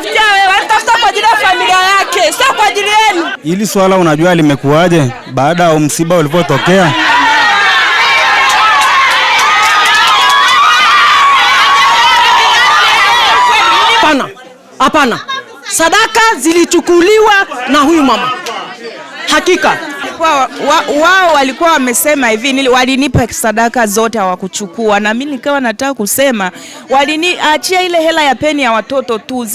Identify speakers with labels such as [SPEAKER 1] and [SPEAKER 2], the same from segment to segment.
[SPEAKER 1] anajitafutia wewe, anatafuta kwa ajili ya familia yake, sio kwa ajili yenu.
[SPEAKER 2] Hili swala unajua limekuaje baada ya msiba ulipotokea?
[SPEAKER 3] Hapana. Sadaka zilichukuliwa na huyu mama. Hakika.
[SPEAKER 1] Wao walikuwa wamesema hivi, walinipa sadaka zote hawakuchukua, na mimi nikawa nataka kusema waliniachia ile hela ya peni ya watoto tu.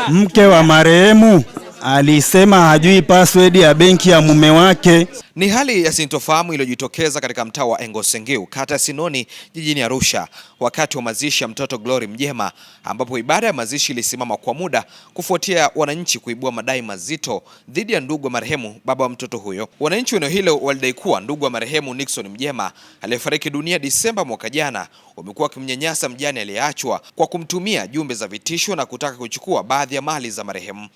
[SPEAKER 2] Mke wa marehemu alisema hajui password ya benki ya mume wake.
[SPEAKER 4] Ni hali ya sintofahamu iliyojitokeza katika mtaa wa Engosengeu, kata Sinoni, jijini Arusha, wakati wa mazishi ya mtoto Glory Mjema, ambapo ibada ya mazishi ilisimama kwa muda kufuatia wananchi kuibua madai mazito dhidi ya ndugu wa marehemu, baba wa mtoto huyo. Wananchi wa eneo hilo walidai kuwa ndugu wa marehemu Nixon Mjema aliyefariki dunia Disemba mwaka jana wamekuwa wakimnyanyasa mjane aliyeachwa kwa kumtumia jumbe za vitisho na kutaka kuchukua baadhi ya mali za marehemu.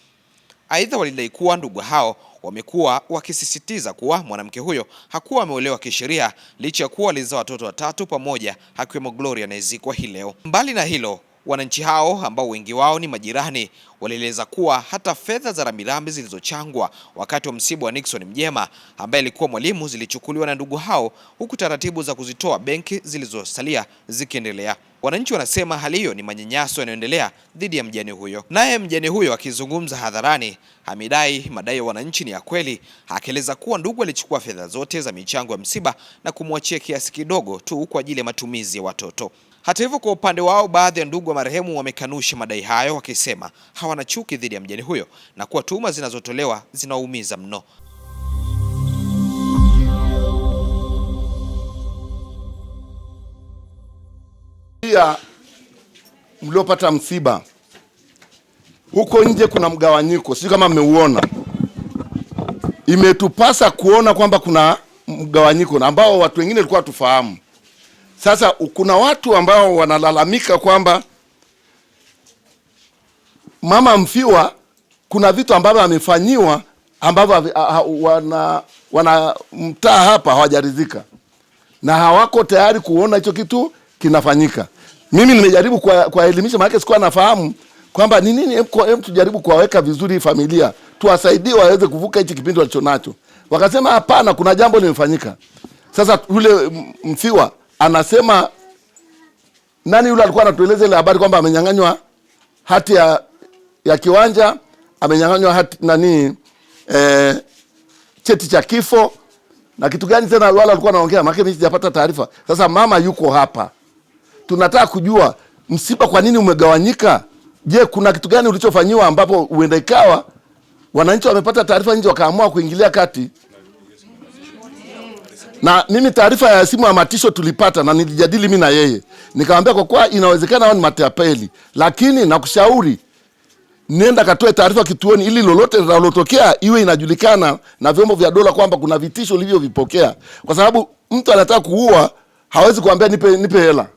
[SPEAKER 4] Aidha, walidai kuwa ndugu hao wamekuwa wakisisitiza kuwa mwanamke huyo hakuwa ameolewa kisheria licha ya kuwa alizaa watoto watatu pamoja, akiwemo Glory anayezikwa hii leo. Mbali na hilo, wananchi hao ambao wengi wao ni majirani walieleza kuwa hata fedha za rambirambi zilizochangwa wakati wa msiba wa Nixon Mjema ambaye alikuwa mwalimu zilichukuliwa na ndugu hao, huku taratibu za kuzitoa benki zilizosalia zikiendelea. Wananchi wanasema hali hiyo ni manyanyaso yanayoendelea dhidi ya mjane huyo. Naye mjane huyo akizungumza hadharani amedai madai ya wananchi ni ya kweli, akieleza kuwa ndugu alichukua fedha zote za michango ya msiba na kumwachia kiasi kidogo tu kwa ajili ya matumizi ya watoto. Hata hivyo, kwa upande wao baadhi ya ndugu wa marehemu wamekanusha madai hayo, wakisema hawana chuki dhidi ya mjane huyo na kuwa tuhuma zinazotolewa zinaumiza mno.
[SPEAKER 5] Pia mliopata msiba huko nje kuna mgawanyiko, sio kama mmeuona. Imetupasa kuona kwamba kuna mgawanyiko ambao watu wengine walikuwa tufahamu. Sasa kuna watu ambao wanalalamika kwamba mama mfiwa kuna vitu ambavyo amefanyiwa ambavyo wana mtaa hapa hawajaridhika na hawako tayari kuona hicho kitu kinafanyika. Mimi nimejaribu kuwaelimisha, maana sikuwa nafahamu kwamba ni nini. Hem tujaribu kuwaweka vizuri familia, tuwasaidie waweze kuvuka hichi kipindi walichonacho. Wakasema hapana, kuna jambo limefanyika. Sasa yule mfiwa anasema nani yule alikuwa anatueleza ile habari kwamba amenyang'anywa hati ya kiwanja, amenyang'anywa hati cheti cha kifo na kitu gani tena wala alikuwa anaongea, maana mimi sijapata taarifa. Sasa mama yuko hapa, tunataka kujua msiba kwa nini umegawanyika. Je, kuna kitu gani ulichofanyiwa ambapo uenda ikawa wananchi wamepata taarifa nje wakaamua kuingilia kati? Na mimi taarifa ya simu ya Matisho tulipata na nilijadili mimi na yeye. Nikamwambia kwa kuwa inawezekana wao ni matapeli, lakini nakushauri nenda katoe taarifa kituoni ili lolote linalotokea iwe inajulikana na vyombo vya dola kwamba kuna vitisho ulivyovipokea. Kwa sababu mtu anataka kuua hawezi kuambia nipe hela.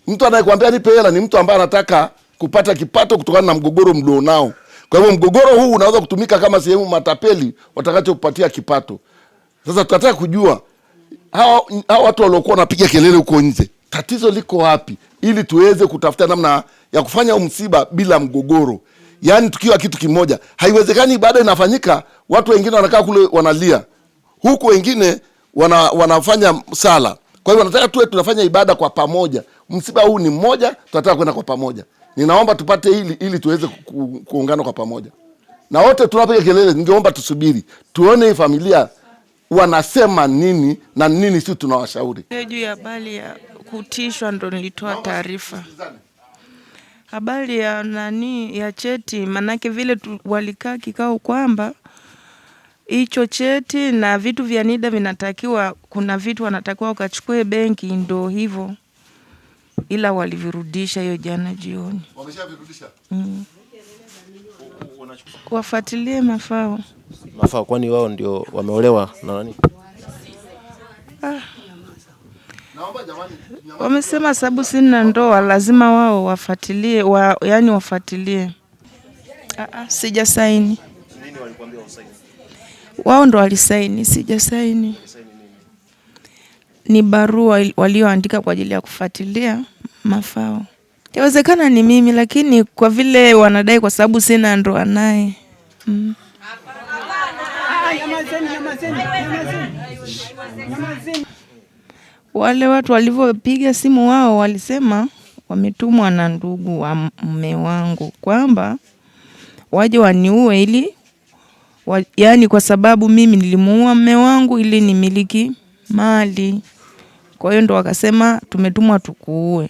[SPEAKER 5] Mtu anayekuambia nipe hela ni mtu ambaye anataka kupata kipato kutokana na mgogoro mlionao. Kwa hivyo mgogoro huu unaweza kutumika kama sehemu matapeli watakachokupatia kipato. Sasa tunataka kujua hao watu waliokuwa wanapiga kelele huko nje, tatizo liko wapi, ili tuweze kutafuta namna ya kufanya msiba bila mgogoro. Yaani tukiwa kitu kimoja. Haiwezekani ibada inafanyika watu wengine wanakaa kule wanalia, huku wengine wanafanya sala. Kwa hivyo nataka tuwe tunafanya ibada kwa pamoja. Msiba huu ni mmoja, tunataka kwenda kwa pamoja. Ninaomba tupate ili tuweze kuungana kwa pamoja. Na wote tunapiga kelele, ningeomba tusubiri tuone hii familia wanasema nini na nini sisi tunawashauri.
[SPEAKER 1] Juu ya habari ya kutishwa ndo nilitoa taarifa. Habari ya ya cheti, manake vile walikaa kikao kwamba hicho cheti na vitu vya NIDA vinatakiwa, kuna vitu wanatakiwa ukachukue benki, ndo hivyo. Ila walivirudisha hiyo jana jioni.
[SPEAKER 5] Wameshavirudisha?
[SPEAKER 1] Wafuatilie mafao.
[SPEAKER 6] Mafao kwani wao ndio wameolewa na nani?
[SPEAKER 1] Wamesema sababu sina ndoa lazima wao wafuatilie, yani wafuatilie. Sija saini.
[SPEAKER 6] Nini walikwambia usaini?
[SPEAKER 1] Wao ndo walisaini, sija saini. Ni barua walioandika kwa ajili ya kufuatilia mafao. Yawezekana ni mimi, lakini kwa vile wanadai kwa sababu sina ndoa naye. Wale watu walivyopiga simu wao walisema wametumwa na ndugu wa mume wangu kwamba waje waniue ili yani kwa sababu mimi nilimuua mume wangu ili nimiliki mali. Kwa hiyo ndo wakasema tumetumwa tukuue.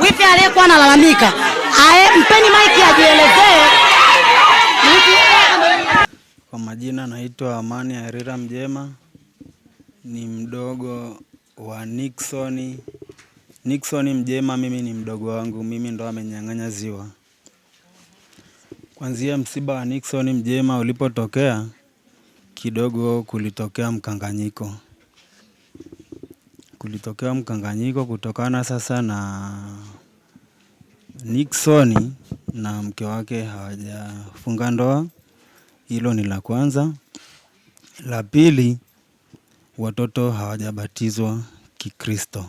[SPEAKER 3] Wifi aliyekuwa analalamika, mpeni maiki ajielezee.
[SPEAKER 2] Kwa majina naitwa Amani Arira Mjema, ni mdogo wa Nixon Mjema. Mimi ni mdogo wangu, mimi ndo amenyang'anya ziwa. Kwanzia msiba wa Nixon Mjema ulipotokea, kidogo kulitokea mkanganyiko kutokana sasa na Nixon na mke wake hawajafunga ndoa. Hilo ni la kwanza. La pili, watoto hawajabatizwa Kikristo.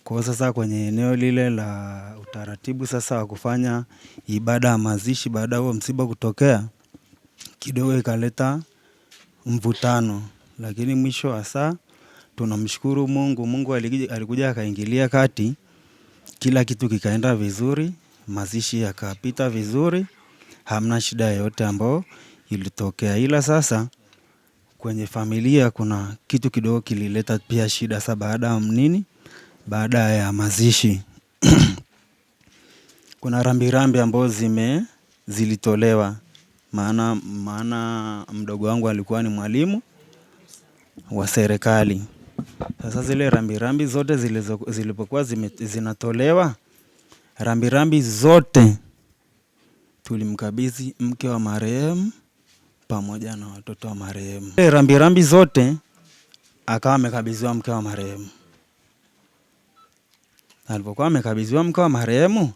[SPEAKER 2] Kwa sasa kwenye eneo lile la utaratibu sasa wa kufanya ibada ya mazishi baada ya msiba kutokea, kidogo ikaleta mvutano, lakini mwisho wa saa tunamshukuru Mungu. Mungu alikuja akaingilia kati, kila kitu kikaenda vizuri, mazishi yakapita vizuri, hamna shida yoyote ambayo ilitokea. Ila sasa kwenye familia kuna kitu kidogo kilileta pia shida sasa baada ya mazishi. Kuna rambirambi ambazo zilitolewa, maana mdogo wangu alikuwa ni mwalimu wa serikali. Sasa zile rambirambi zote zilipokuwa zinatolewa, rambirambi zote tulimkabidhi mke wa marehemu pamoja na watoto wa marehemu. Rambirambi zote akawa amekabidhiwa mke wa marehemu. Alipokuwa amekabidhiwa mke wa marehemu,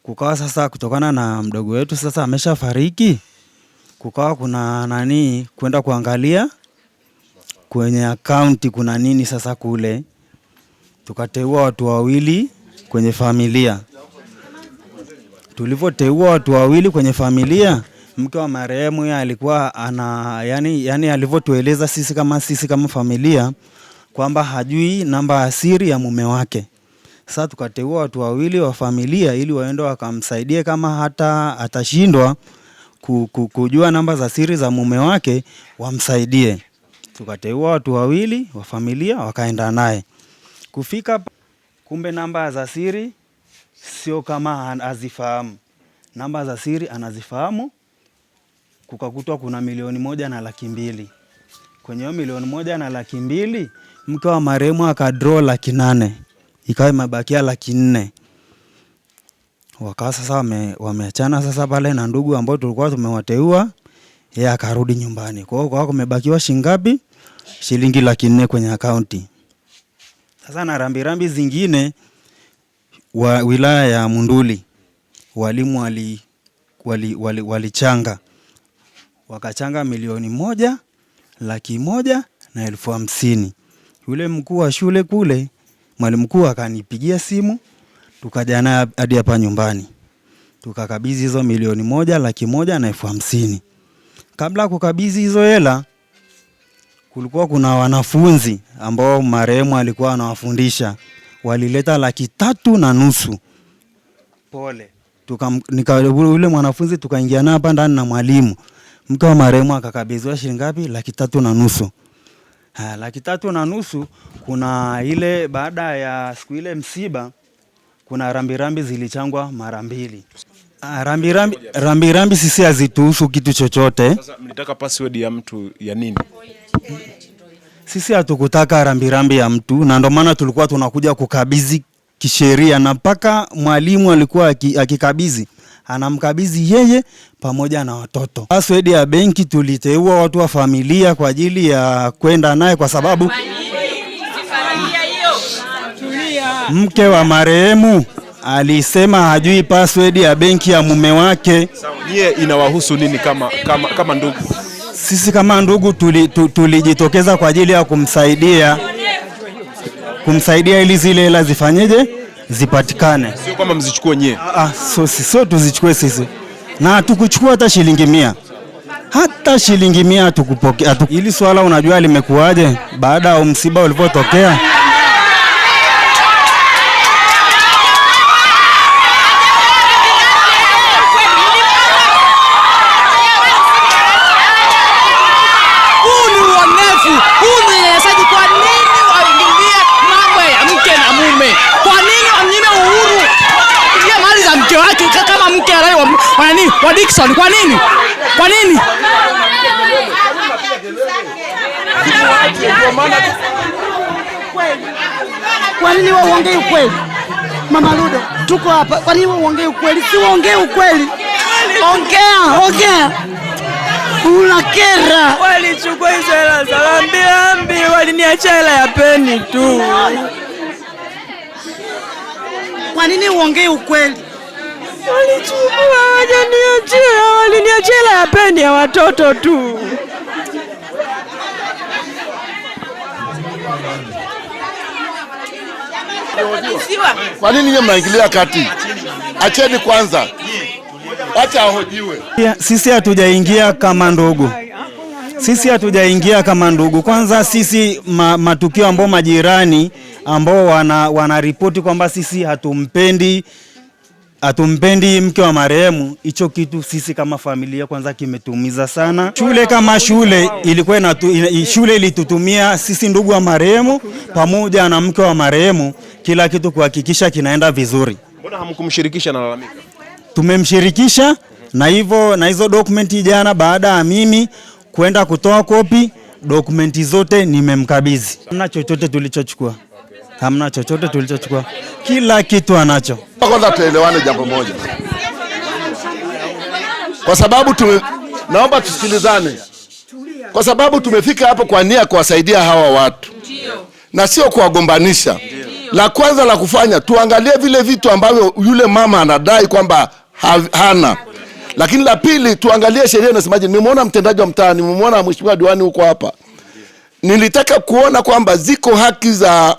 [SPEAKER 2] kukawa sasa kutokana na mdogo wetu sasa ameshafariki, kukawa kuna kwenda kuangalia kwenye akaunti kuna nini sasa kule. Tukateua watu wawili kwenye familia. Tulivyoteua watu wawili kwenye familia, mke wa marehemu yeye alikuwa yani alivyotueleza sisi kama familia kwamba hajui namba ya siri ya mume wake. Sasa tukateua watu wawili wa familia ili waende wakamsaidie kama hata atashindwa kujua namba za siri za mume wake, wamsaidie. Tukateua watu wawili wa familia wakaenda naye. Kufika kumbe namba za siri sio kama azifahamu. Namba za siri anazifahamu. Kukakutwa kuna 1,200,000. Kwenye hiyo 1,200,000 mke wa marehemu akadraw 800,000. Ikawa imebakia 400,000. Wakawa sasa wameachana sasa pale na ndugu ambao tulikuwa tumewateua, yeye akarudi nyumbani. Kwa hiyo kumebakiwa shilingi ngapi? Shilingi 400,000 kwenye akaunti. Sasa na rambirambi zingine wa wilaya ya Munduli, walimu walichanga. Wakachanga 1,100,000, 150,000. Yule mkuu wa shule kule, mwalimu mkuu akanipigia simu, tukaja naye hadi hapa nyumbani. Tukakabidhi hizo 1,100,000, 150,000. Kabla kukabidhi hizo hela, kulikuwa kuna wanafunzi ambao marehemu alikuwa anawafundisha. Walileta 3,500,000. Pole. Yule mwanafunzi tukaingia naye hapa ndani na mwalimu. Mke wa marehemu akakabidhiwa shilingi ngapi? 3,500,000. 3,500,000. Kuna ile baada ya siku ile msiba, kuna rambirambi zilichangwa mara 2. Rambirambi sisi hazituhusu kitu chochote.
[SPEAKER 6] Sasa mlitaka password ya mtu ya nini?
[SPEAKER 2] Sisi hatukutaka rambirambi ya mtu, na ndio maana tulikuwa tunakuja kukabidhi kisheria, na mpaka mwalimu alikuwa akikabidhi anamkabidhi yeye pamoja na watoto. Password ya benki tuliteua watu wa familia kwa ajili ya kwenda naye, kwa sababu mke wa marehemu alisema hajui password ya benki ya mume wake.
[SPEAKER 6] Nyie inawahusu nini kama ndugu?
[SPEAKER 2] Sisi kama ndugu tulijitokeza kwa ajili ya kumsaidia ili zile hela zifanyeje, zipatikane.
[SPEAKER 6] Sio kama mzichukue nyie.
[SPEAKER 2] Sio tuzichukue sisi. Na tukuchukua hata shilingi 100. Hata shilingi 100 tukupokea. Ili swala unajua limekuaje baada ya msiba ulipotokea?
[SPEAKER 3] Wa Dickson, kwa nini? Kwa nini wewe uongee ukweli? Mama Ludo, tuko hapa. Kwa nini wewe uongee ukweli? Si uongee ukweli. Ongea. Unakera.
[SPEAKER 1] Walichukua hizo hela za lambi, waliniacha hela ya peni tu.
[SPEAKER 3] Kwa nini uongee ukweli?
[SPEAKER 1] Walichukua waliniachia hela ya peni ya watoto tu.
[SPEAKER 5] Kwa nini nyinyi mnaingilia kati? Acheni kwanza. Acha ahojiwe.
[SPEAKER 2] Sisi hatujaingia kama ndugu. Kwanza sisi matukio ambao majirani ambao wanaripoti kwamba sisi hatumpendi mke wa marehemu, hicho kitu sisi kama familia kwanza kimetuumiza sana. Shule kama shule ilikuwa shule ilitutumia sisi ndugu wa marehemu pamoja na mke wa marehemu kila kitu kuhakikisha kinaenda vizuri.
[SPEAKER 6] Mbona hamkumshirikisha na lalamika?
[SPEAKER 2] Tumemshirikisha na hizo dokumenti jana, baada ya mimi kwenda kutoa kopi, dokumenti zote nimemkabidhi. Hamna chochote tulichochukua. Kila kitu anacho.
[SPEAKER 5] Kwanza tuelewane jambo moja. Kwa sababu naomba tusikilizane. Kwa sababu tumefika hapo kwa nia kuwasaidia hawa watu. Na sio kuwagombanisha. La kwanza la kufanya tuangalie vile vitu ambavyo yule mama anadai kwamba hana. Lakini la pili tuangalie sheria inasemaje. Nimeona mtendaji wa mtaa, nimeona mheshimiwa diwani huko hapa. Nilitaka kuona kwamba ziko haki za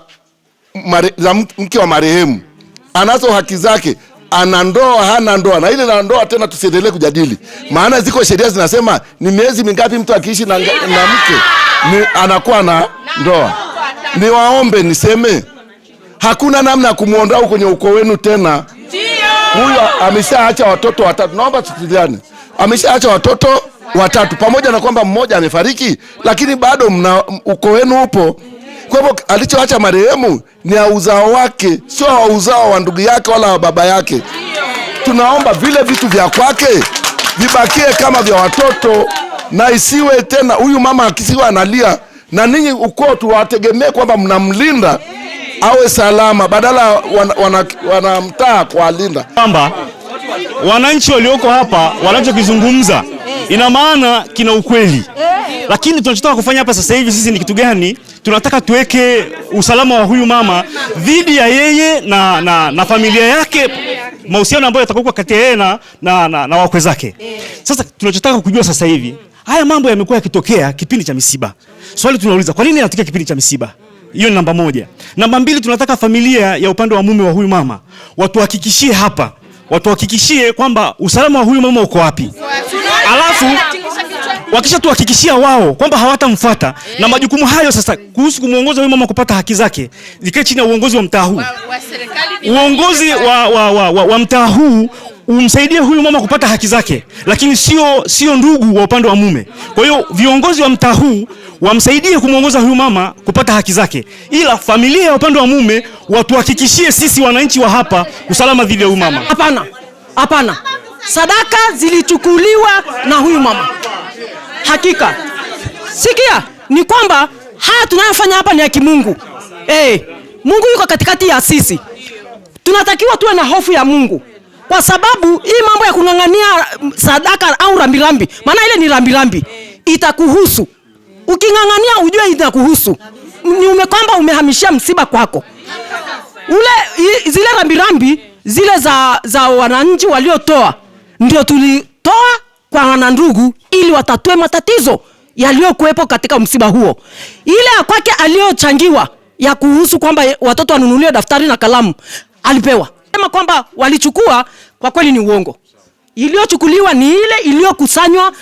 [SPEAKER 5] mke wa marehemu. Anazo haki zake, ana ndoa hana ndoa, na ile na ndoa tena tusiendelee kujadili. Maana ziko sheria zinasema ni miezi mingapi mtu akiishi na mke anakuwa na ndoa. Niwaombe niseme hakuna namna ya kumuondoa kwenye ukoo wenu tena. Huyo ameshaacha watoto 3. Naomba tusikilizane. Ameshaacha watoto 3 pamoja na kwamba mmoja amefariki, lakini bado ukoo wenu upo. Kwa hivyo alichoacha marehemu ni uzao wake, sio uzao wa ndugu yake wala wa baba yake. Tunaomba vile vitu vya kwake vibakie kama vya watoto, na isiwe tena huyu mama akisiwa analia na ninyi ukoo tuwategemee kwamba mnamlinda awe salama, badala wanamtaa kualinda.
[SPEAKER 7] Kwamba wananchi walioko hapa wanachokizungumza ina maana kina ukweli. Lakini tunachotaka kufanya hapa sasa hivi sisi ni kitu gani? Tunataka tuweke usalama wa huyu mama dhidi ya yeye na familia yake, mahusiano ambayo yatakuwa kati ya yeye na wakwe zake. Sasa tunachotaka kujua sasa hivi, haya mambo yamekuwa yakitokea kipindi cha misiba. Swali tunauliza, kwa nini yanatokea kipindi cha misiba? Hiyo ni namba 1. Namba 2, tunataka familia ya upande wa mume wa huyu mama watuhakikishie hapa, watuhakikishie kwamba usalama wa huyu mama uko wapi. Alafu wakisha tuhakikishia wao kwamba hawatamfuata, na majukumu hayo sasa kuhusu kumuongoza huyu mama kupata haki zake zikae chini ya uongozi wa mtaa huu. Uongozi wa mtaa huu umsaidie huyu mama kupata haki zake, lakini sio ndugu wa upande wa mume. Kwa hiyo viongozi wa mtaa huu wamsaidie kumuongoza huyu mama kupata haki zake, ila familia ya upande wa mume watuhakikishie sisi wananchi wa hapa usalama dhidi ya huyu mama.
[SPEAKER 3] Hapana. Sadaka zilichukuliwa na huyu mama. Hakika. Sikia, ni kwamba haya tunayofanya hapa ni ya kimungu. Mungu yuko katikati ya sisi. Tunatakiwa tuwe na hofu ya Mungu. Kwa sababu hii mambo ya kung'ang'ania sadaka au rambirambi, maana ile ni rambirambi, itakuhusu. Uking'ang'ania ujue itakuhusu. Ni kwamba umehamishia msiba kwako. Zile rambirambi zile za wananchi waliotoa ndio tulitoa kwa wanandugu ili watatue matatizo yaliyokuwepo katika msiba huo. Ile ya kwake aliyochangiwa ya kuhusu kwamba watoto wanunuliwe daftari na kalamu alipewa. Sema kwamba walichukua, kwa kweli ni uongo. Iliyochukuliwa ni ile iliyokusanywa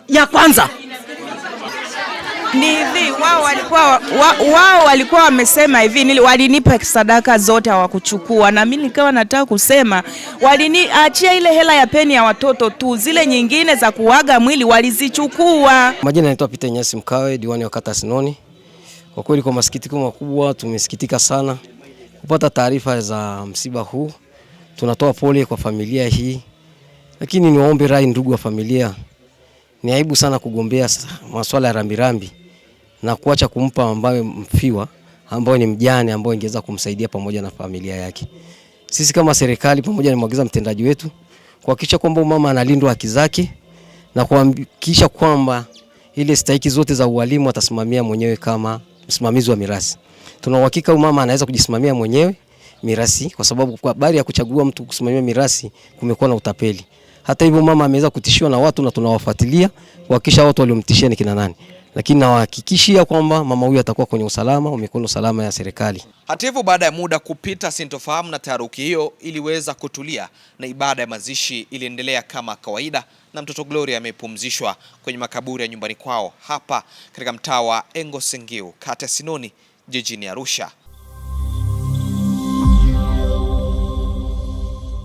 [SPEAKER 3] ya kwanza.
[SPEAKER 1] Ni hivi, wao walikuwa wamesema hivi, walinipa sadaka zote hawakuchukua, na mimi nikawa nataka kusema waliniachia ile hela ya peni ya watoto tu, zile nyingine za kuaga mwili walizichukua.
[SPEAKER 8] Majina yanaitwa Peter Nyasi Mkawe, diwani wa kata Sinoni. Kwa kweli kwa masikitiko makubwa tumesikitika sana kupata taarifa za msiba huu. Tunatoa pole kwa familia hii. Lakini niwaombe rai ndugu wa familia, ni aibu sana kugombea masuala ya rambirambi na kuacha kumpa ambaye mfiwa, ambaye ni mjane, ambaye ingeweza kumsaidia pamoja na familia yake. Sisi kama serikali pamoja na mwagiza mtendaji wetu kuhakikisha kwamba mama analindwa haki zake na kuhakikisha kwamba ile stahiki zote za ualimu atasimamia mwenyewe kama msimamizi wa mirasi. Tuna uhakika mama anaweza kujisimamia mwenyewe mirasi, kwa sababu kwa habari ya kuchagua mtu kusimamia mirasi kumekuwa na utapeli. Hata hivyo mama ameweza kutishiwa na watu na tunawafuatilia kuhakikisha watu waliomtishia ni kina nani. Lakini nawahakikishia kwamba mama huyu atakuwa kwenye usalama, mikono salama ya serikali.
[SPEAKER 4] Hata hivyo, baada ya muda kupita, sintofahamu na taharuki hiyo iliweza kutulia na ibada ya mazishi iliendelea kama kawaida, na mtoto Glory amepumzishwa kwenye makaburi ya nyumbani kwao hapa katika mtaa wa Engo Sengiu, kata Sinoni, jijini Arusha.